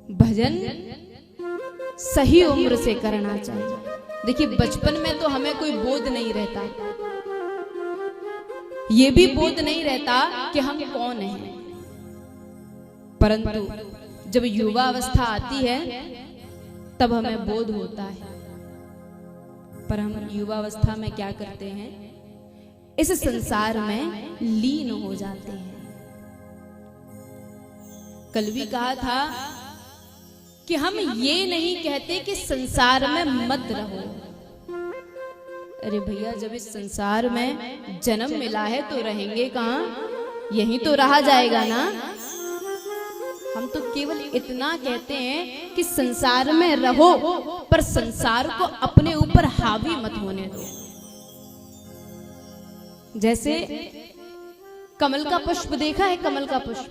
भजन सही उम्र से करना चाहिए। देखिए बचपन में तो हमें कोई बोध नहीं रहता, ये भी बोध नहीं रहता कि हम कौन हैं, परंतु जब युवा अवस्था आती है तब हमें बोध होता है। पर हम युवा अवस्था में क्या करते हैं, इस संसार में लीन हो जाते हैं। कल भी कहा था कि हम ये नहीं कहते कि संसार में मत रहो। अरे भैया जब इस संसार में जन्म मिला है तो रहेंगे कहाँ, यहीं तो रहा जाएगा ना। हम तो केवल इतना कहते हैं कि संसार में रहो, पर संसार को अपने ऊपर हावी मत होने दो। जैसे कमल का पुष्प देखा है, कमल का पुष्प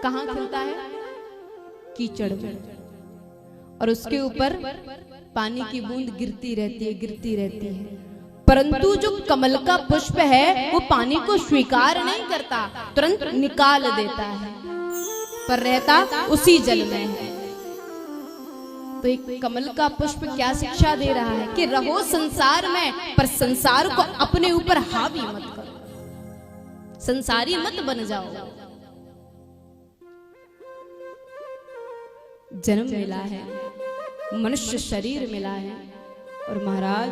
कहाँ खिलता है, कीचड़ में, और उसके ऊपर पानी की बूंद गिरती रहती है, गिरती रहती है। परंतु जो कमल का पुष्प है वो पानी को स्वीकार नहीं करता, तुरंत निकाल देता है, पर रहता उसी जल में है। तो एक कमल का पुष्प क्या शिक्षा दे रहा है कि रहो संसार में, पर संसार को अपने ऊपर हावी मत करो, संसारी मत बन जाओ। जन्म मिला है, मनुष्य शरीर मिला है, और महाराज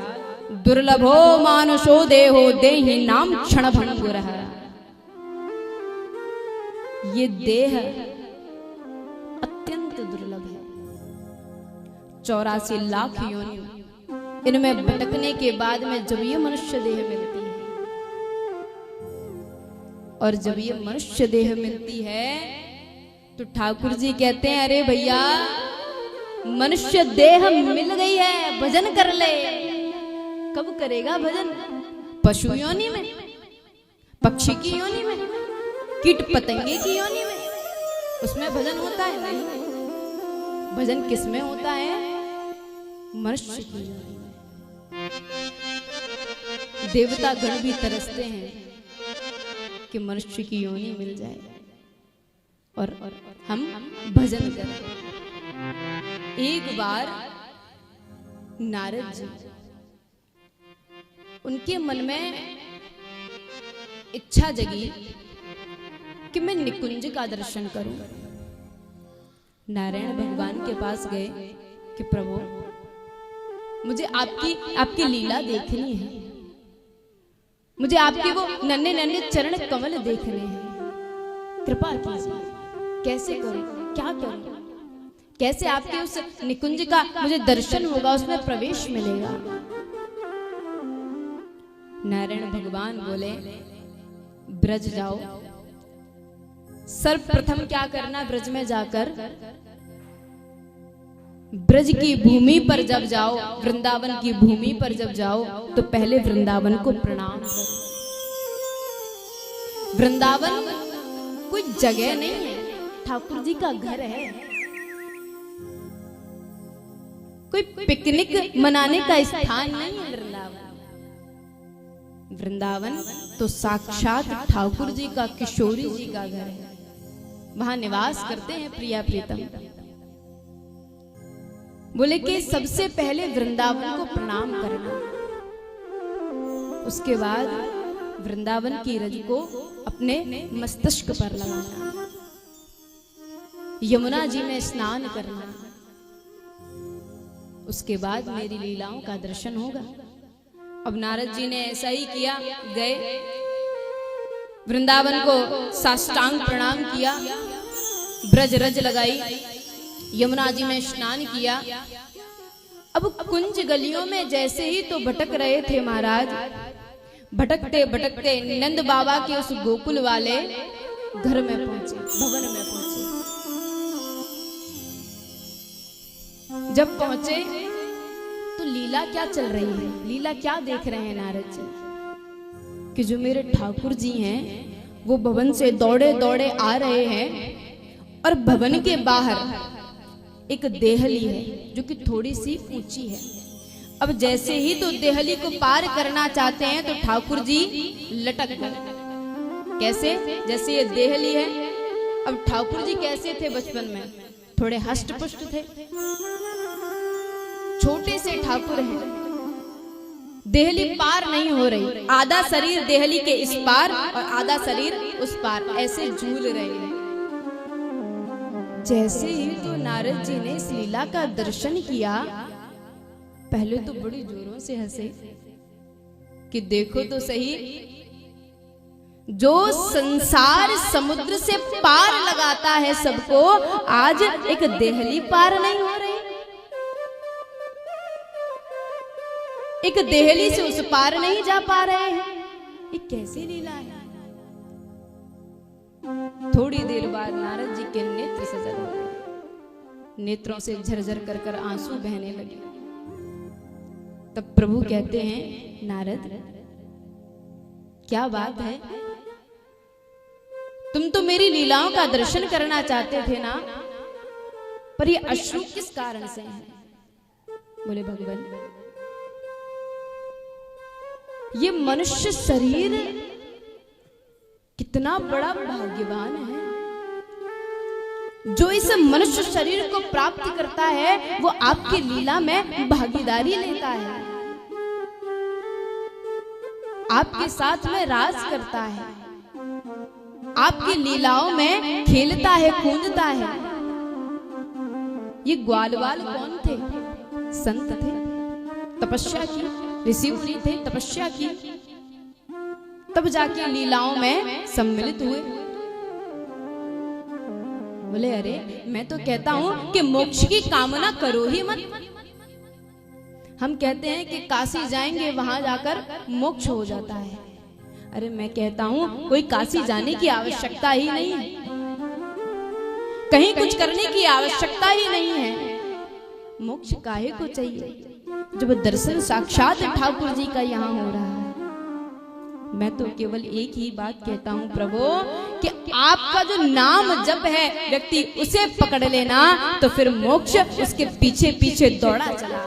दुर्लभो मानुषो देहो देहि नाम क्षण भंगुरः। ये देह अत्यंत दुर्लभ है। 84 लाख योनियों इनमें भटकने के बाद में जब ये मनुष्य देह मिलती है, और जब ये मनुष्य देह मिलती है तो ठाकुर जी कहते हैं अरे भैया मनुष्य देह मिल गई है, भजन कर ले। कब करेगा भजन? पशु योनि में, पक्षी की योनि में, कीट पतंगे की योनि में, उसमें भजन होता है? नहीं। भजन किस में होता है? मनुष्य की योनि में। देवता गण भी तरसते हैं कि मनुष्य की योनि मिल जाए और हम भजन करें। एक बार नारद जी, उनके मन में इच्छा जगी कि मैं निकुंज का दर्शन करूं। नारायण भगवान के पास गए कि प्रभु मुझे आपकी लीला देखनी है, मुझे आपके वो नन्हे नन्हे चरण कमल देखने हैं, कृपा कीजिए। कैसे करूं, क्या करूं, कैसे आपके उस निकुंज का मुझे दर्शन होगा, उसमें प्रवेश मिलेगा? नारायण भगवान बोले ब्रज जाओ, सर्वप्रथम क्या करना, ब्रज में जाकर ब्रज की भूमि पर जब जाओ, वृंदावन की भूमि पर जब जाओ तो पहले वृंदावन को प्रणाम करो। वृंदावन कोई जगह नहीं है, ठाकुर जी का घर है, कोई पिकनिक मनाने का स्थान नहीं है। वृंदावन तो साक्षात ठाकुर जी का, किशोरी जी का घर है, वहां निवास करते हैं प्रिया प्रीतम। बोले कि सबसे पहले वृंदावन को प्रणाम करना, उसके बाद वृंदावन की रज को अपने मस्तिष्क पर लगाना, यमुना जी में स्नान करना, उसके बाद मेरी लीलाओं का दर्शन होगा। अब नारद जी ने ऐसा ही किया, गए वृंदावन को साष्टांग प्रणाम किया, ब्रज रज लगाई, यमुना जी में स्नान किया। अब कुंज गलियों में जैसे ही तो भटक रहे थे महाराज, भटकते भटकते नंद बाबा के उस गोकुल वाले घर में पहुंचे, भवन में पहुंचे। जब पहुंचे तो लीला क्या चल रही है, लीला क्या देख रहे हैं नारद जी, कि जो मेरे ठाकुर जी हैं वो भवन से दौड़े दौड़े आ रहे हैं, और भवन के बाहर एक देहली है जो कि थोड़ी सी ऊंची है। अब जैसे ही तो देहली को पार करना चाहते हैं तो ठाकुर जी लटक गए। कैसे? जैसे ये देहली है, अब ठाकुर जी कैसे थे बचपन में, थोड़े हष्ट पुष्ट थे, छोटे से ठाकुर हैं, देहली पार नहीं हो रही, आधा शरीर देहली के इस पार और आधा शरीर उस पार, ऐसे झूल रहे हैं। जैसे ही तो नारद जी ने इस लीला का दर्शन किया, पहले तो बड़ी जोरों से हंसे कि देखो तो सही, जो संसार समुद्र से पार लगाता है सबको, आज एक देहली पार नहीं हो रही, एक देहली से उस पार नहीं जा पा रहे हैं। ये कैसी लीला है। थोड़ी देर बाद नारद जी के नेत्र सजल हो गए, नेत्रों से झरझर कर कर आंसू बहने लगे। तब प्रभु कहते हैं, नारद क्या बात है, तुम तो मेरी लीलाओं का दर्शन करना चाहते थे ना, पर ये अश्रु किस कारण से हैं? बोले भगवान, ये मनुष्य शरीर कितना बड़ा भाग्यवान है, जो इस मनुष्य शरीर को प्राप्त करता है वो आपकी लीला में भागीदारी लेता है, आपके साथ में राज करता है, आपकी लीलाओं में खेलता है, कूदता है। ये ग्वालवाल कौन थे? संत थे, तपस्या की, ऋषि मुनि थे, तपस्या की, तब जाके लीलाओं में सम्मिलित हुए। बोले अरे मैं तो कहता हूं कि मोक्ष की कामना करो ही मत। हम कहते हैं कि काशी जाएंगे, वहां जाकर मोक्ष हो जाता है। अरे मैं कहता हूं कोई काशी जाने की आवश्यकता ही नहीं है, कहीं कुछ करने की आवश्यकता ही नहीं है। मोक्ष काहे को चाहिए जब दर्शन साक्षात ठाकुर जी का यहाँ हो रहा है। मैं तो केवल एक ही बात कहता हूँ प्रभु, कि आपका जो नाम जप है व्यक्ति उसे पकड़ लेना, तो फिर मोक्ष उसके पीछे पीछे दौड़ा चला।